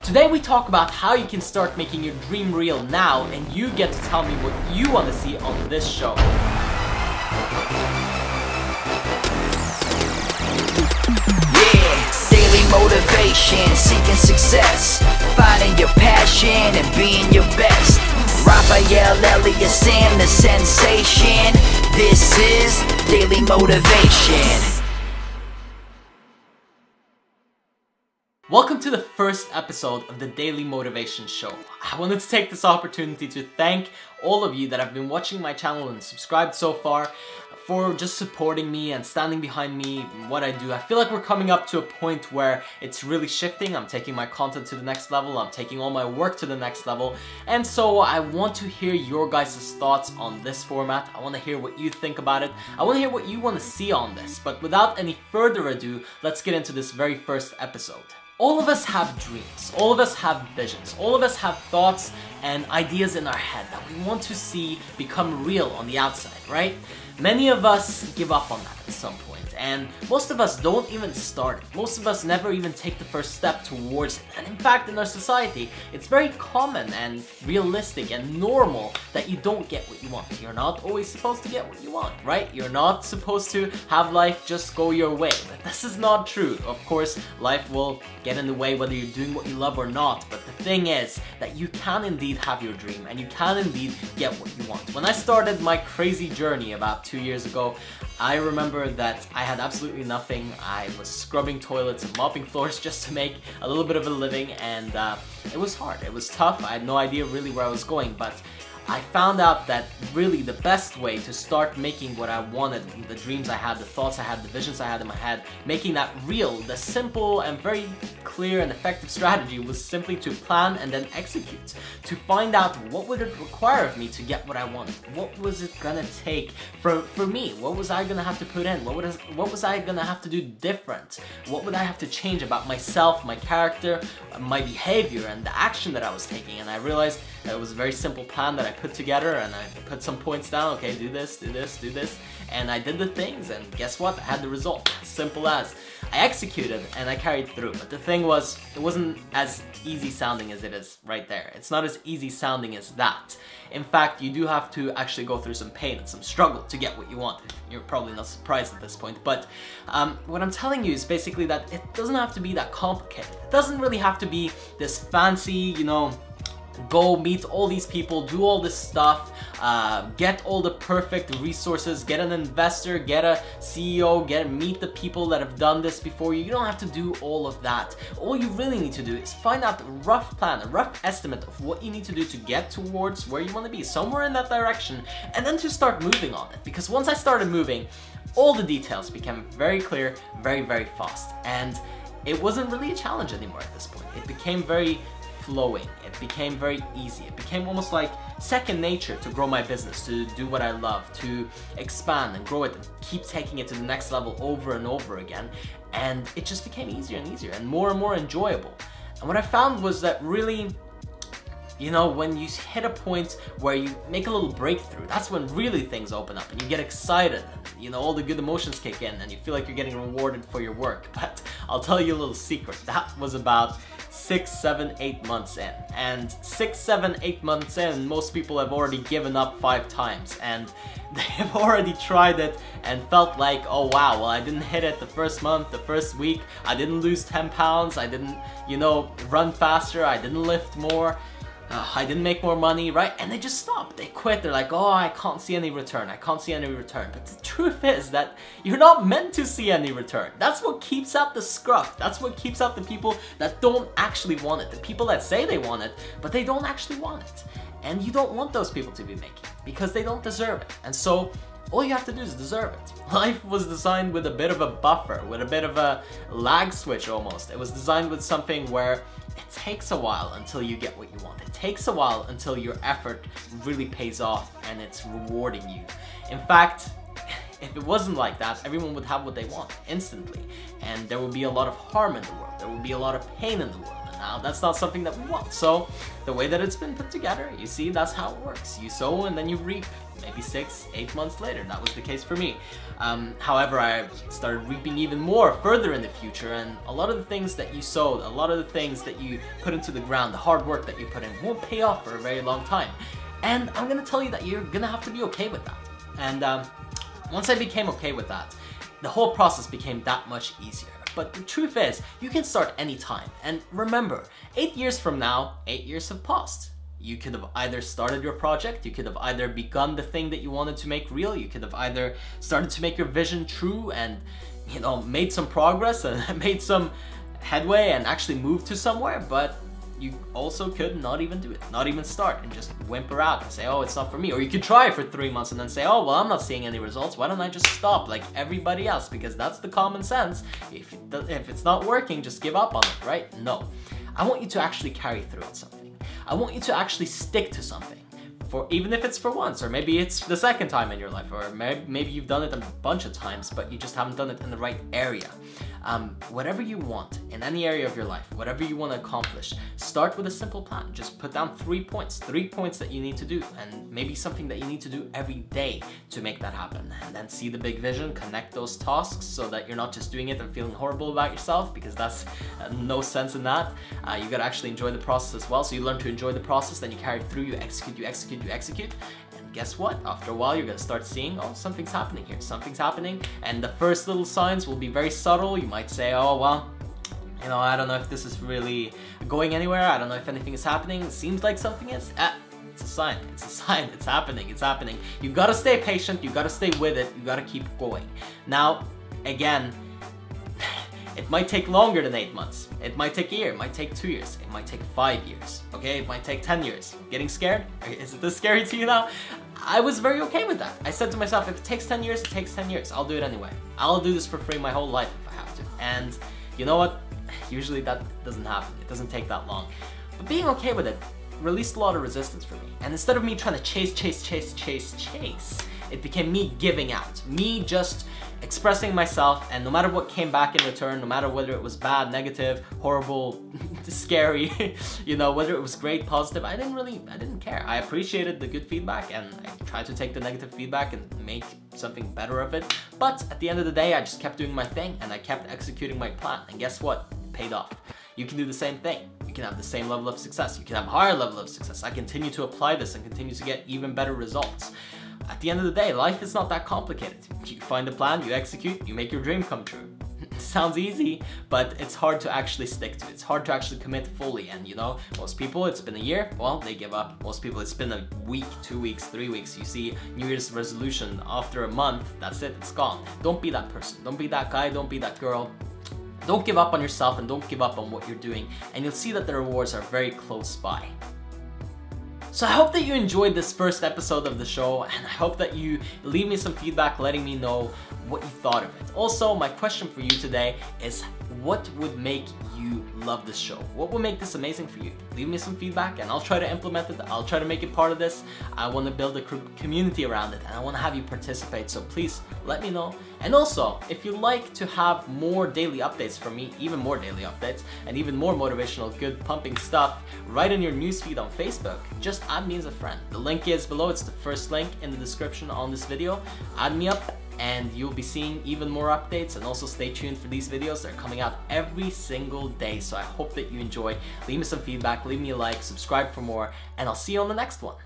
Today we talk about how you can start making your dream real now, and you get to tell me what you want to see on this show. Yeah, daily motivation, seeking success, finding your passion and being your best. Rafael, Eliassen, the sensation. This is daily motivation. Welcome to the first episode of the Daily Motivation Show. I wanted to take this opportunity to thank all of you that have been watching my channel and subscribed so far, for just supporting me and standing behind me and what I do. I feel like we're coming up to a point where it's really shifting. I'm taking my content to the next level. I'm taking all my work to the next level. And so I want to hear your guys' thoughts on this format. I want to hear what you think about it. I want to hear what you want to see on this. But without any further ado, let's get into this very first episode. All of us have dreams, all of us have visions, all of us have thoughts and ideas in our head that we want to see become real on the outside, right? Many of us give up on that at some point, and most of us don't even start it. Most of us never even take the first step towards it. And in fact, in our society, it's very common and realistic and normal that you don't get what you want. You're not always supposed to get what you want, right? You're not supposed to have life just go your way. But this is not true. Of course, life will get in the way whether you're doing what you love or not. But the thing is that you can indeed have your dream and you can indeed get what you want. When I started my crazy journey about 2 years ago, I remember that I had absolutely nothing. I was scrubbing toilets and mopping floors just to make a little bit of a living, and it was hard, it was tough. I had no idea really where I was going, but I found out that really the best way to start making what I wanted, the dreams I had, the thoughts I had, the visions I had in my head, making that real, the simple and very clear and effective strategy was simply to plan and then execute. To find out what would it require of me to get what I wanted. What was it gonna take for me? What was I gonna have to put in? What was I gonna have to do different? What would I have to change about myself, my character, my behavior, and the action that I was taking? And I realized that it was a very simple plan that I put together, and I put some points down. Okay, do this, do this, do this. And I did the things, and guess what? I had the result. Simple as. I executed and I carried through. But the thing was, it wasn't as easy sounding as it is right there. It's not as easy sounding as that. In fact, you do have to actually go through some pain and some struggle to get what you want. You're probably not surprised at this point, but what I'm telling you is basically that it doesn't have to be that complicated. It doesn't really have to be this fancy, you know, go meet all these people, do all this stuff, get all the perfect resources, get an investor, get a CEO, meet the people that have done this before you. You don't have to do all of that. All you really need to do is find out a rough plan, a rough estimate of what you need to do to get towards where you want to be, somewhere in that direction, and then to start moving on it. Because once I started moving, all the details became very clear, very, very fast. And it wasn't really a challenge anymore at this point. It became very flowing. It became very easy. It became almost like second nature to grow my business, to do what I love, to expand and grow it and keep taking it to the next level over and over again. And it just became easier and easier and more enjoyable. And what I found was that really, you know, when you hit a point where you make a little breakthrough, that's when really things open up and you get excited and, you know, all the good emotions kick in and you feel like you're getting rewarded for your work. But I'll tell you a little secret. That was about 6, 7, 8 months in. And 6, 7, 8 months in, most people have already given up 5 times and they've already tried it and felt like, oh wow, well I didn't hit it the first month, the first week, I didn't lose 10 pounds, I didn't, you know, run faster, I didn't lift more, I didn't make more money, right? And they just stop. They quit. They're like, oh, I can't see any return. I can't see any return. But the truth is that you're not meant to see any return. That's what keeps out the scruff. That's what keeps out the people that don't actually want it. The people that say they want it, but they don't actually want it. And you don't want those people to be making it because they don't deserve it. And so all you have to do is deserve it. Life was designed with a bit of a buffer, with a bit of a lag switch almost. It was designed with something where it takes a while until you get what you want. It takes a while until your effort really pays off and it's rewarding you. In fact, if it wasn't like that, everyone would have what they want instantly. And there would be a lot of harm in the world. There would be a lot of pain in the world. And Now, that's not something that we want. So the way that it's been put together, you see, that's how it works. You sow and then you reap, maybe 6-8 months later. That was the case for me. However, I started reaping even more further in the future, and a lot of the things that you sowed, a lot of the things that you put into the ground, the hard work that you put in, won't pay off for a very long time. And I'm gonna tell you that you're gonna have to be okay with that. And once I became okay with that, the whole process became that much easier. But the truth is, you can start anytime. And remember, 8 years from now, 8 years have passed. You could have either started your project, you could have either begun the thing that you wanted to make real, you could have either started to make your vision true and, you know, made some progress and made some headway and actually moved to somewhere, but you also could not even do it, not even start, and just whimper out and say, oh, it's not for me. Or you could try for 3 months and then say, oh, well, I'm not seeing any results. Why don't I just stop like everybody else? Because that's the common sense. If it's not working, just give up on it, right? No. I want you to actually carry through on something. I want you to actually stick to something. For, even if it's for once, or maybe it's the second time in your life, or maybe you've done it a bunch of times, but you just haven't done it in the right area. Whatever you want in any area of your life, whatever you want to accomplish, start with a simple plan. Just put down 3 points that you need to do, and maybe something that you need to do every day to make that happen. And then see the big vision, connect those tasks so that you're not just doing it and feeling horrible about yourself, because that's no sense in that. You gotta actually enjoy the process as well. So you learn to enjoy the process, then you carry through, you execute, and guess what? After a while, you're gonna start seeing, oh, something's happening here, something's happening, and the first little signs will be very subtle. You might say, oh, well, you know, I don't know if this is really going anywhere, I don't know if anything is happening, it seems like something is. It's a sign, it's happening. You gotta stay patient, you gotta stay with it, you gotta keep going. Now, again, it might take longer than 8 months. It might take a year, it might take 2 years, it might take 5 years, okay? It might take 10 years. Getting scared? Is it this scary to you now? I was very okay with that. I said to myself, if it takes 10 years, it takes 10 years. I'll do it anyway. I'll do this for free my whole life if I have to. And you know what? Usually that doesn't happen. It doesn't take that long. But being okay with it released a lot of resistance for me. And instead of me trying to chase, it became me giving out. Me just expressing myself, and no matter what came back in return, no matter whether it was bad, negative, horrible, scary, you know, whether it was great, positive, I didn't care. I appreciated the good feedback, and I tried to take the negative feedback and make something better of it. But at the end of the day, I just kept doing my thing, and I kept executing my plan. And guess what? It paid off. You can do the same thing. You can have the same level of success. You can have a higher level of success. I continue to apply this and continue to get even better results. At the end of the day, life is not that complicated. You find a plan, you execute, you make your dream come true. Sounds easy, but it's hard to actually stick to. It's hard to actually commit fully, and you know, most people, it's been a year, well, they give up. Most people, it's been a week, 2 weeks, 3 weeks. You see New Year's resolution after a month, that's it, it's gone. Don't be that person. Don't be that guy, don't be that girl. Don't give up on yourself and don't give up on what you're doing, and you'll see that the rewards are very close by. So I hope that you enjoyed this first episode of the show, and I hope that you leave me some feedback letting me know what you thought of it. Also, my question for you today is, what would make you love this show? What would make this amazing for you? Leave me some feedback and I'll try to implement it. I'll try to make it part of this. I want to build a community around it, and I want to have you participate, so please let me know. And also, if you'd like to have more daily updates from me, even more daily updates, and even more motivational, good, pumping stuff right in your newsfeed on Facebook, just add me as a friend. The link is below. It's the first link in the description on this video. Add me up and you'll be seeing even more updates, and also stay tuned for these videos. They're coming out every single day, so I hope that you enjoy. Leave me some feedback, leave me a like, subscribe for more, and I'll see you on the next one.